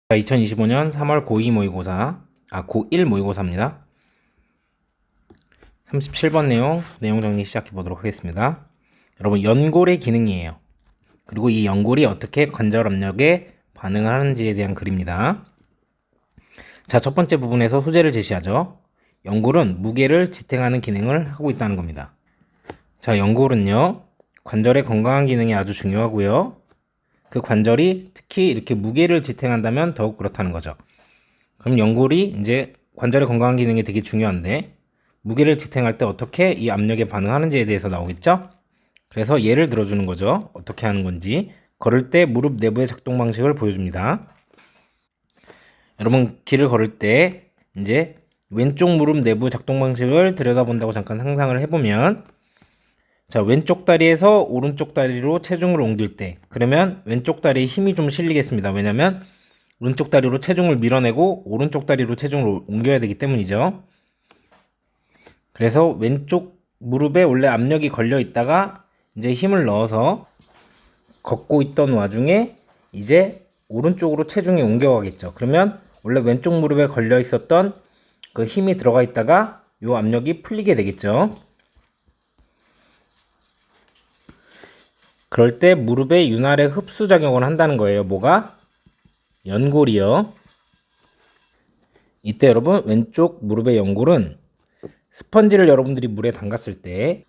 자, 2025년 3월 고2 모의고사, 고1 모의고사입니다. 37번 내용 정리 시작해 보도록 하겠습니다. 여러분, 연골의 기능이에요. 그리고 이 연골이 어떻게 관절 압력에 반응을 하는지에 대한 글입니다. 자, 첫 번째 부분에서 소재를 제시하죠. 연골은 무게를 지탱하는 기능을 하고 있다는 겁니다. 자, 연골은요, 관절의 건강한 기능이 아주 중요하고요. 그 관절이 특히 이렇게 무게를 지탱한다면 더욱 그렇다는 거죠. 그럼 연골이 이제 관절의 건강한 기능이 되게 중요한데 무게를 지탱할 때 어떻게 이 압력에 반응하는지에 대해서 나오겠죠? 그래서 예를 들어주는 거죠. 어떻게 하는 건지. 걸을 때 무릎 내부의 작동 방식을 보여줍니다. 여러분, 길을 걸을 때 이제 왼쪽 무릎 내부 작동 방식을 들여다본다고 잠깐 상상을 해보면, 자, 왼쪽 다리에서 오른쪽 다리로 체중을 옮길 때, 그러면 왼쪽 다리에 힘이 좀 실리겠습니다. 왜냐면 왼쪽 다리로 체중을 밀어내고 오른쪽 다리로 체중을 옮겨야 되기 때문이죠. 그래서 왼쪽 무릎에 원래 압력이 걸려 있다가 이제 힘을 넣어서 걷고 있던 와중에 이제 오른쪽으로 체중이 옮겨가겠죠. 그러면 원래 왼쪽 무릎에 걸려 있었던 그 힘이 들어가 있다가 이 압력이 풀리게 되겠죠. 그럴 때 무릎에 윤활의 흡수 작용을 한다는 거예요. 뭐가? 연골이요. 이때 여러분, 왼쪽 무릎의 연골은 스펀지를 여러분들이 물에 담갔을 때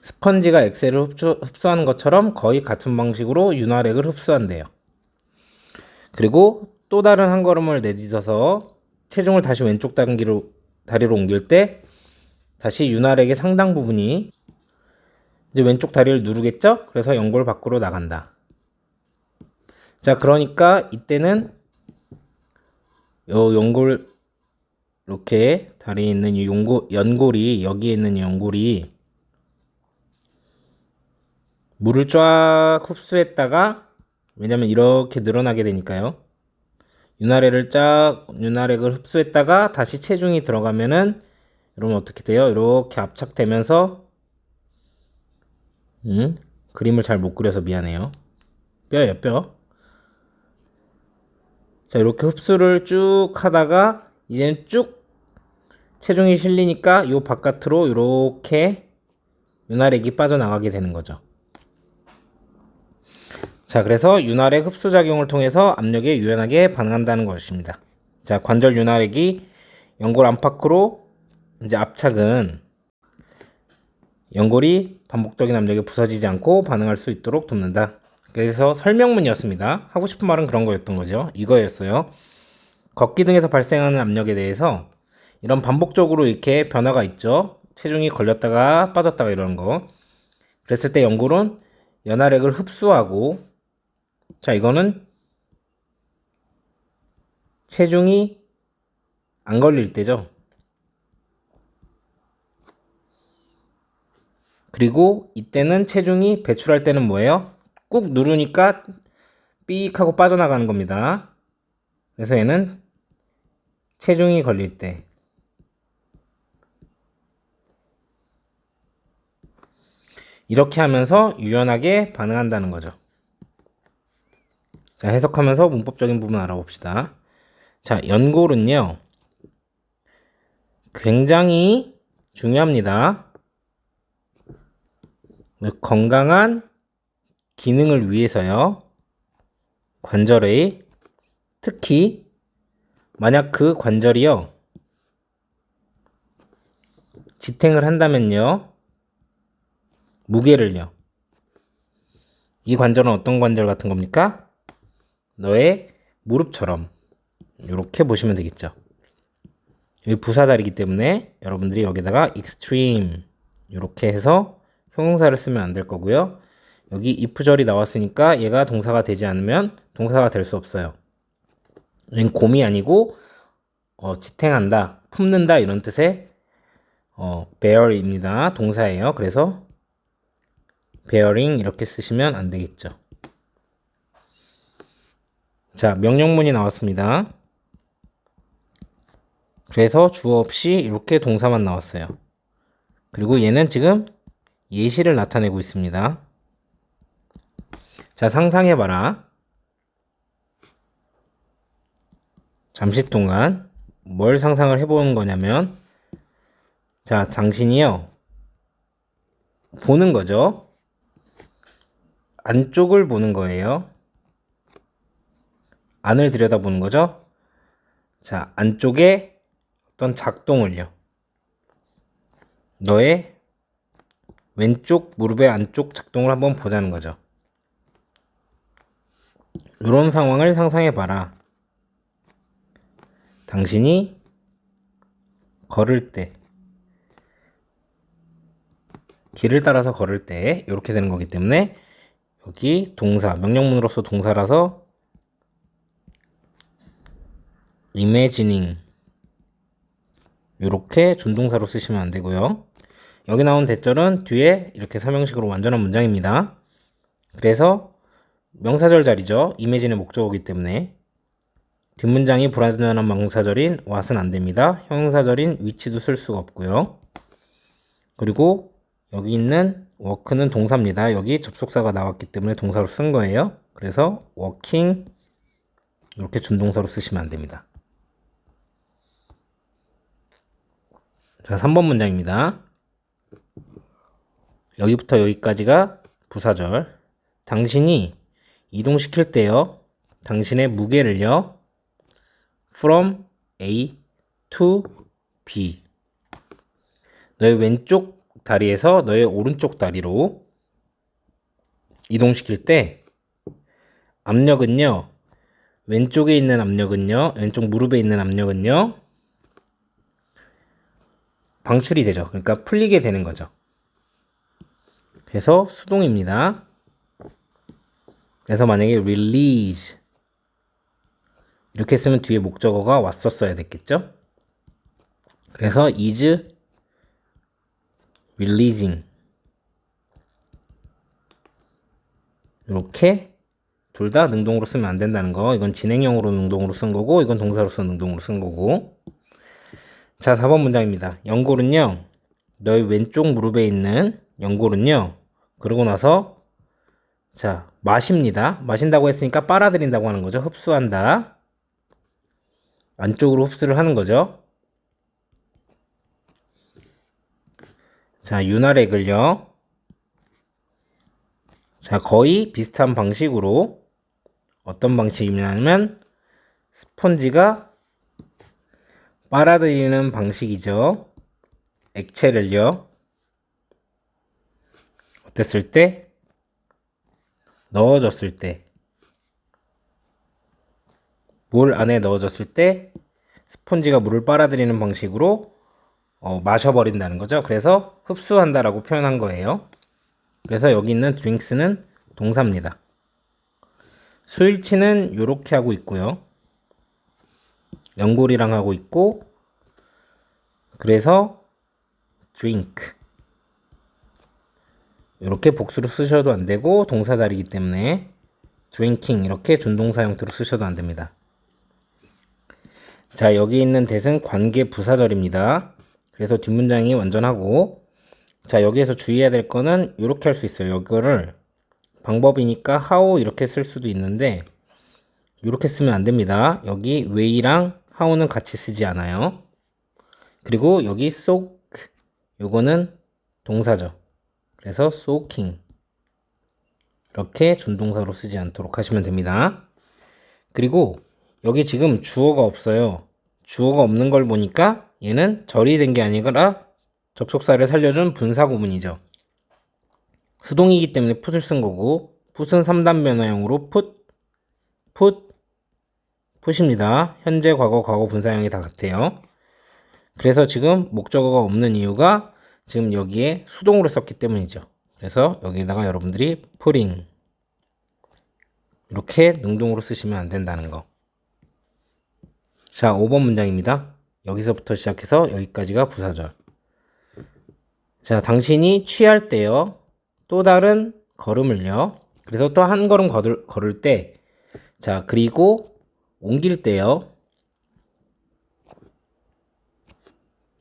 스펀지가 엑셀을 흡수하는 것처럼 거의 같은 방식으로 윤활액을 흡수한대요. 그리고 또 다른 한 걸음을 내딛어서 체중을 다시 왼쪽 다리로 옮길 때 다시 윤활액의 상당 부분이 이제 왼쪽 다리를 누르겠죠? 그래서 연골 밖으로 나간다. 자, 그러니까 이때는 요 연골, 이렇게 다리에 있는 이 연골이, 여기에 있는 이 연골이 물을 쫙 흡수했다가, 왜냐면 이렇게 늘어나게 되니까요. 윤활액을 흡수했다가 다시 체중이 들어가면은 여러분 어떻게 돼요? 이렇게 압착되면서 그림을 잘 못 그려서 미안해요. 뼈예요, 뼈. 자, 이렇게 흡수를 쭉 하다가 이제는 쭉 체중이 실리니까 요 바깥으로 이렇게 윤활액이 빠져나가게 되는 거죠. 자, 그래서 윤활액 흡수 작용을 통해서 압력에 유연하게 반응한다는 것입니다. 자, 관절 윤활액이 연골 안팎으로 이제 압착은 연골이 반복적인 압력에 부서지지 않고 반응할 수 있도록 돕는다. 그래서 설명문이었습니다. 하고 싶은 말은 그런 거였던 거죠. 이거였어요. 걷기 등에서 발생하는 압력에 대해서 이런 반복적으로 이렇게 변화가 있죠. 체중이 걸렸다가 빠졌다가 이런 거. 그랬을 때 연골은 연활액을 흡수하고, 자, 이거는 체중이 안 걸릴 때죠. 그리고 이때는 체중이 배출할 때는 뭐예요? 꾹 누르니까 삑 하고 빠져나가는 겁니다. 그래서 얘는 체중이 걸릴 때. 이렇게 하면서 유연하게 반응한다는 거죠. 자, 해석하면서 문법적인 부분 알아봅시다. 자, 연골은요, 굉장히 중요합니다. 건강한 기능을 위해서요. 관절의, 특히 만약 그 관절이요, 지탱을 한다면요, 무게를요. 이 관절은 어떤 관절 같은 겁니까? 너의 무릎처럼 이렇게 보시면 되겠죠. 여기 부사자리이기 때문에 여러분들이 여기다가 extreme 이렇게 해서 형용사를 쓰면 안 될 거고요. 여기 if절이 나왔으니까 얘가 동사가 되지 않으면 동사가 될 수 없어요. 얘는 곰이 아니고 지탱한다, 품는다 이런 뜻의 bear입니다. 동사예요. 그래서 bearing 이렇게 쓰시면 안 되겠죠. 자, 명령문이 나왔습니다. 그래서 주어 없이 이렇게 동사만 나왔어요. 그리고 얘는 지금 예시를 나타내고 있습니다. 자, 상상해봐라. 잠시 동안 뭘 상상을 해보는 거냐면, 자, 당신이요, 보는 거죠. 안쪽을 보는 거예요. 안을 들여다보는 거죠. 자, 안쪽에 어떤 작동을요. 너의 왼쪽 무릎의 안쪽 작동을 한번 보자는 거죠. 이런 상황을 상상해 봐라. 당신이 걸을 때, 길을 따라서 걸을 때 이렇게 되는 거기 때문에 여기 동사, 명령문으로서 동사라서 imagining 이렇게 준동사로 쓰시면 안 되고요. 여기 나온 대절은 뒤에 이렇게 삼형식으로 완전한 문장입니다. 그래서 명사절 자리죠. imagine의 목적어이기 때문에 뒷문장이 불완전한 명사절인 what은 안 됩니다. 형용사절인 which도 쓸 수가 없고요. 그리고 여기 있는 work는 동사입니다. 여기 접속사가 나왔기 때문에 동사로 쓴 거예요. 그래서 working 이렇게 준동사로 쓰시면 안 됩니다. 자, 3번 문장입니다. 여기부터 여기까지가 부사절. 당신이 이동시킬 때요. 당신의 무게를요. from A to B. 너의 왼쪽 다리에서 너의 오른쪽 다리로 이동시킬 때 압력은요. 왼쪽에 있는 압력은요. 왼쪽 무릎에 있는 압력은요. 방출이 되죠. 그러니까 풀리게 되는 거죠. 그래서 수동입니다. 그래서 만약에 release 이렇게 쓰면 뒤에 목적어가 왔었어야 됐겠죠? 그래서 is releasing 이렇게 둘 다 능동으로 쓰면 안 된다는 거. 이건 진행형으로 능동으로 쓴 거고 이건 동사로서 능동으로 쓴 거고. 자, 4번 문장입니다. 연골은요. 너의 왼쪽 무릎에 있는 연골은요. 그러고 나서 자, 마십니다. 마신다고 했으니까 빨아들인다고 하는 거죠. 흡수한다. 안쪽으로 흡수를 하는 거죠. 자, 윤활액을요. 자, 거의 비슷한 방식으로 어떤 방식이냐면 스펀지가 빨아들이는 방식이죠. 액체를요. 어땠을 때? 넣어줬을 때. 물 안에 넣어줬을 때 스펀지가 물을 빨아들이는 방식으로 마셔버린다는 거죠. 그래서 흡수한다라고 표현한 거예요. 그래서 여기 있는 drinks는 동사입니다. 스위치는 이렇게 하고 있고요. 연골이랑 하고 있고 그래서 drink 이렇게 복수로 쓰셔도 안 되고 동사 자리이기 때문에 drinking 이렇게 준동사 형태로 쓰셔도 안 됩니다. 자, 여기 있는 that은 관계 부사절입니다. 그래서 뒷문장이 완전하고 자, 여기에서 주의해야 될 거는 이렇게 할 수 있어요. 이거를 방법이니까 how 이렇게 쓸 수도 있는데 이렇게 쓰면 안 됩니다. 여기 way랑 how는 같이 쓰지 않아요. 그리고 여기 soak 요거는 동사죠. 그래서 soaking 이렇게 준동사로 쓰지 않도록 하시면 됩니다. 그리고 여기 지금 주어가 없어요. 주어가 없는 걸 보니까 얘는 절이 된 게 아니라 접속사를 살려준 분사 구문이죠. 수동이기 때문에 put을 쓴 거고 put은 3단 변화형으로 put입니다. 현재, 과거, 과거 분사형이 다 같아요. 그래서 지금 목적어가 없는 이유가 지금 여기에 수동으로 썼기 때문이죠. 그래서 여기다가 여러분들이 putting 이렇게 능동으로 쓰시면 안 된다는 거. 자, 5번 문장입니다. 여기서부터 시작해서 여기까지가 부사절. 자, 당신이 취할 때요. 또 다른 걸음을요. 그래서 또 한 걸음 걸을 때 자, 그리고 옮길 때요.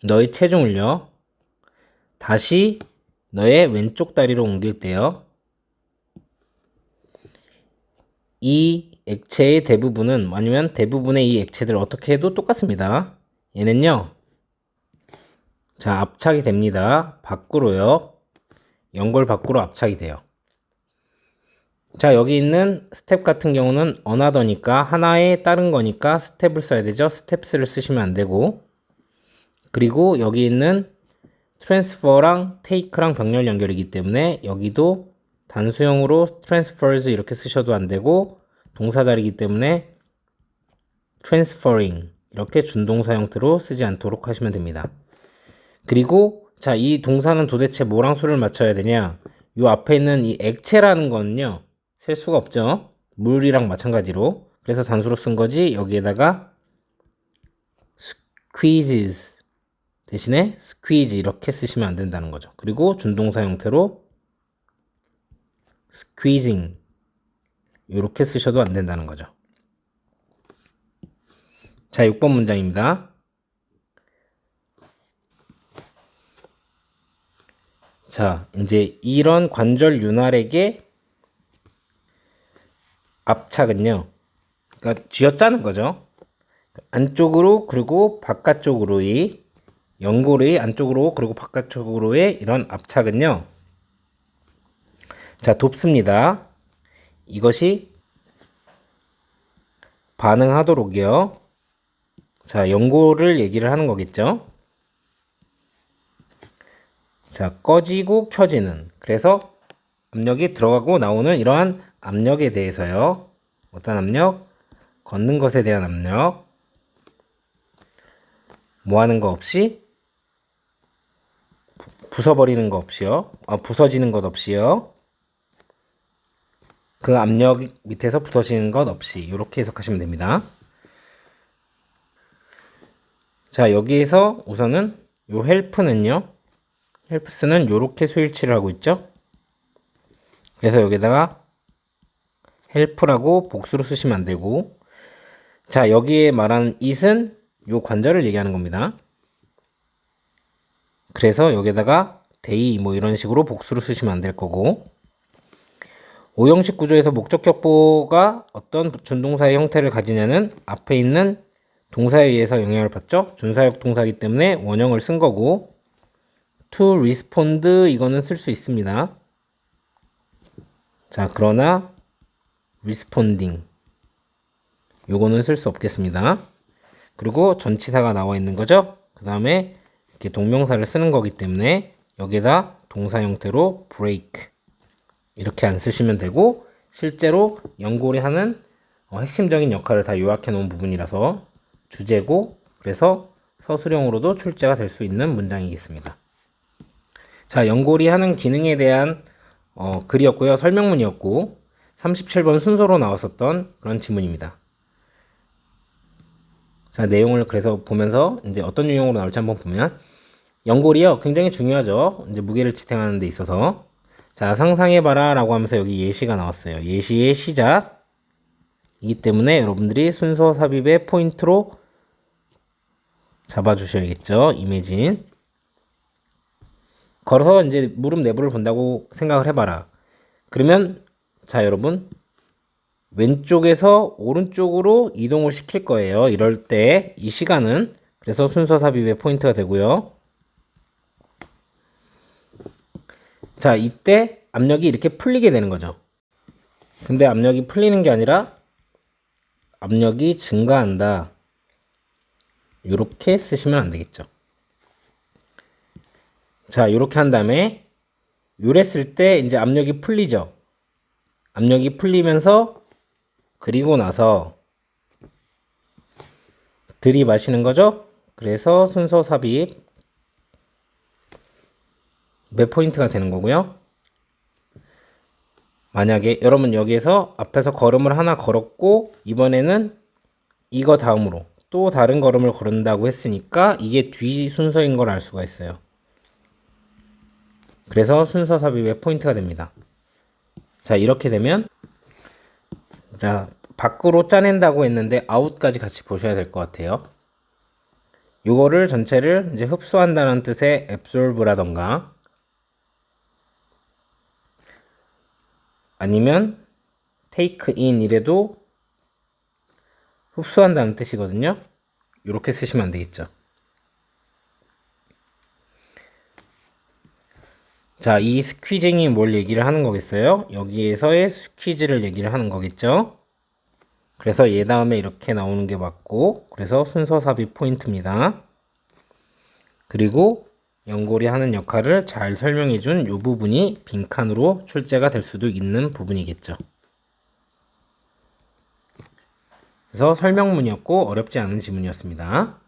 너의 체중을요. 다시 너의 왼쪽 다리로 옮길 때요. 이 액체의 대부분은 아니면 대부분의 이 액체들 어떻게 해도 똑같습니다. 얘는요. 자, 압착이 됩니다. 밖으로요. 연골 밖으로 압착이 돼요. 자, 여기 있는 스텝 같은 경우는 어나더니까 하나에 따른 거니까 스텝을 써야 되죠. 스텝스를 쓰시면 안 되고. 그리고 여기 있는 트랜스퍼랑 테이크랑 병렬 연결이기 때문에 여기도 단수형으로 transfers 이렇게 쓰셔도 안 되고 동사자리이기 때문에 transferring 이렇게 준동사 형태로 쓰지 않도록 하시면 됩니다. 그리고 자, 이 동사는 도대체 뭐랑 수를 맞춰야 되냐? 요 앞에 있는 이 액체라는 거는요. 셀 수가 없죠. 물이랑 마찬가지로. 그래서 단수로 쓴 거지. 여기에다가 squeezes 대신에 squeeze 이렇게 쓰시면 안 된다는 거죠. 그리고 준동사 형태로 squeezing 이렇게 쓰셔도 안 된다는 거죠. 자, 6번 문장입니다. 자, 이제 이런 관절 윤활에게 압착은요. 그러니까 쥐어짜는 거죠. 안쪽으로 그리고 바깥쪽으로의 연골의 안쪽으로 그리고 바깥쪽으로의 이런 압착은요. 자, 돕습니다. 이것이 반응하도록이요. 자, 연골을 얘기를 하는 거겠죠. 자, 꺼지고 켜지는. 그래서 압력이 들어가고 나오는 이러한 압력에 대해서요. 어떤 압력? 걷는 것에 대한 압력. 뭐 하는 거 없이? 부숴버리는 거 없이요. 부서지는 것 없이요. 그 압력 밑에서 부서지는 것 없이 이렇게 해석하시면 됩니다. 자, 여기에서 우선은 요 헬프는요. 헬프스는 요렇게 수일치를 하고 있죠. 그래서 여기다가 헬프라고 복수로 쓰시면 안 되고, 자, 여기에 말하는 it은 요 관절을 얘기하는 겁니다. 그래서 여기다가 they 뭐 이런 식으로 복수로 쓰시면 안 될 거고, 오형식 구조에서 목적격보가 어떤 준동사의 형태를 가지냐는 앞에 있는 동사에 의해서 영향을 받죠. 준사역 동사이기 때문에 원형을 쓴 거고, to respond 이거는 쓸 수 있습니다. 자, 그러나 responding 요거는 쓸 수 없겠습니다. 그리고 전치사가 나와 있는 거죠. 그 다음에 이렇게 동명사를 쓰는 거기 때문에 여기에다 동사 형태로 break 이렇게 안 쓰시면 되고, 실제로 연골이 하는 핵심적인 역할을 다 요약해 놓은 부분이라서 주제고, 그래서 서술형으로도 출제가 될 수 있는 문장이겠습니다. 자, 연골이 하는 기능에 대한 글이었고요. 설명문이었고 37번 순서로 나왔었던 그런 지문입니다. 자, 내용을 그래서 보면서 이제 어떤 유형으로 나올지 한번 보면, 연골이요 굉장히 중요하죠. 이제 무게를 지탱하는 데 있어서. 자, 상상해봐라 라고 하면서 여기 예시가 나왔어요. 예시의 시작이기 때문에 여러분들이 순서 삽입의 포인트로 잡아주셔야겠죠. 이미진. 걸어서 이제 무릎 내부를 본다고 생각을 해봐라. 그러면 자, 여러분 왼쪽에서 오른쪽으로 이동을 시킬 거예요. 이럴 때 이 시간은 그래서 순서 삽입의 포인트가 되고요. 자, 이때 압력이 이렇게 풀리게 되는 거죠. 근데 압력이 풀리는 게 아니라 압력이 증가한다. 이렇게 쓰시면 안 되겠죠. 자, 이렇게 한 다음에 요랬을 때 이제 압력이 풀리죠. 압력이 풀리면서 그리고 나서 들이마시는 거죠. 그래서 순서 삽입 몇 포인트가 되는 거고요. 만약에 여러분 여기에서 앞에서 걸음을 하나 걸었고 이번에는 이거 다음으로 또 다른 걸음을 걸은다고 했으니까 이게 뒤 순서인 걸 알 수가 있어요. 그래서 순서 삽입의 포인트가 됩니다. 자, 이렇게 되면 자, 밖으로 짜낸다고 했는데 아웃까지 같이 보셔야 될 것 같아요. 요거를 전체를 이제 흡수한다는 뜻의 absorbe라던가 아니면 take in 이래도 흡수한다는 뜻이거든요. 이렇게 쓰시면 안 되겠죠. 자, 이 스퀴징이 뭘 얘기를 하는 거겠어요? 여기에서의 스퀴즈를 얘기를 하는 거겠죠? 그래서 얘 다음에 이렇게 나오는 게 맞고, 그래서 순서 삽입 포인트입니다. 그리고 연골이 하는 역할을 잘 설명해 준 이 부분이 빈칸으로 출제가 될 수도 있는 부분이겠죠. 그래서 설명문이었고 어렵지 않은 지문이었습니다.